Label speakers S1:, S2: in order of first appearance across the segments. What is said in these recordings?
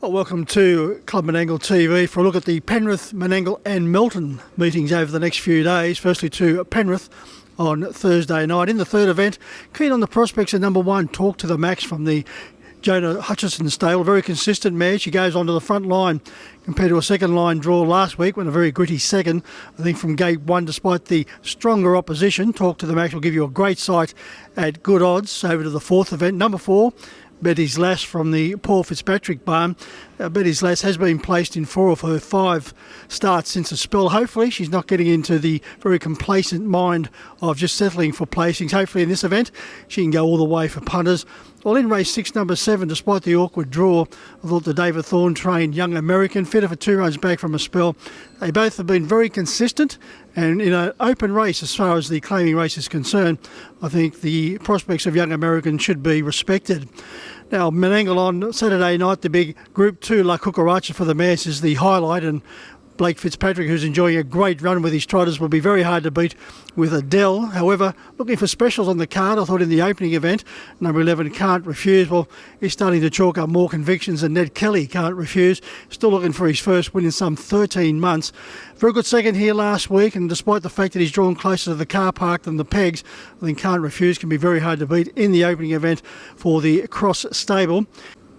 S1: Well, welcome to Club Menangle TV for a look at the Penrith, Menangle and Melton meetings over the next few days. Firstly to Penrith on Thursday night. In the third event, keen on the prospects at number one, Talk to the Max from the Jonah Hutchison stable. Very consistent mare. She goes onto the front line compared to a second line draw last week when a very gritty second. I think from gate one, despite the stronger opposition, Talk to the Max will give you a great sight at good odds. Over to the fourth event, number four, Betty's Lass from the Paul Fitzpatrick barn. Betty's Lass has been placed in 4 of her 5 starts since a spell. Hopefully she's not getting into the very complacent mind of just settling for placings. Hopefully in this event she can go all the way for punters. Well, in race 6, number 7, despite the awkward draw, I thought the David Thorne trained Young American, fitter for 2 runs back from a spell. They both have been very consistent, and in an open race as far as the claiming race is concerned, I think the prospects of Young American should be respected. Now, Menangle on Saturday night, the big Group 2 La Cucaracha for the mares is the highlight, and Blake Fitzpatrick, who's enjoying a great run with his trotters, will be very hard to beat with Adele. However, looking for specials on the card, I thought in the opening event, number 11 Can't Refuse. Well, he's starting to chalk up more convictions than Ned Kelly, Can't Refuse. Still looking for his first win in some 13 months. Very good second here last week, and despite the fact that he's drawn closer to the car park than the pegs, I think Can't Refuse can be very hard to beat in the opening event for the Cross stable.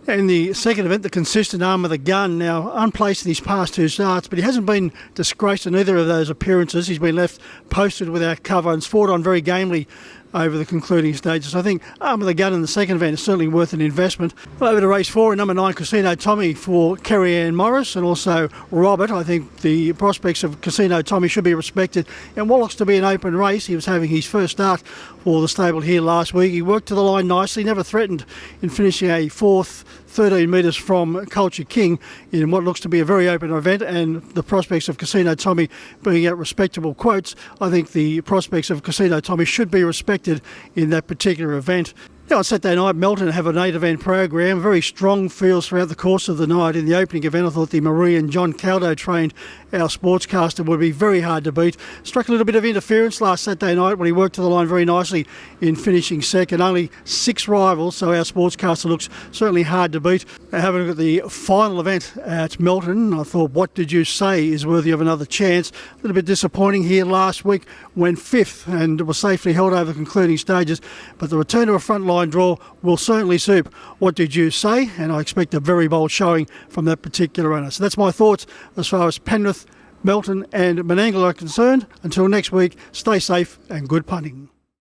S1: In the second event, the consistent arm of the gun, now unplaced in his past 2 starts, but he hasn't been disgraced in either of those appearances. He's been left posted without cover and fought on very gamely over the concluding stages. I think arm of the gun in the second event is certainly worth an investment. Well, over to race 4 in number 9, Casino Tommy for Kerry-Ann Morris and also Robert. I think the prospects of Casino Tommy should be respected. And what looks to be an open race, he was having his first start for the stable here last week. He worked to the line nicely, never threatened in finishing a 4th, 13 metres from Culture King in what looks to be a very open event, and the prospects of Casino Tommy being at respectable quotes, I think the prospects of Casino Tommy should be respected in that particular event. Now on Saturday night, Melton have an 8-event program, very strong fields throughout the course of the night. In the opening event, I thought the Marie and John Caldo trained our sportscaster would be very hard to beat. Struck a little bit of interference last Saturday night when he worked to the line very nicely in finishing second. Only 6 rivals, so our sportscaster looks certainly hard to beat. Having a look at the final event at Melton, I thought What Did You Say is worthy of another chance. A little bit disappointing here last week, went 5th and was safely held over the concluding stages, but the return to a front line draw will certainly suit What Did You Say, and I expect a very bold showing from that particular runner. So that's my thoughts as far as Penrith, Melton and Menangle are concerned. Until next week, stay safe and good punting.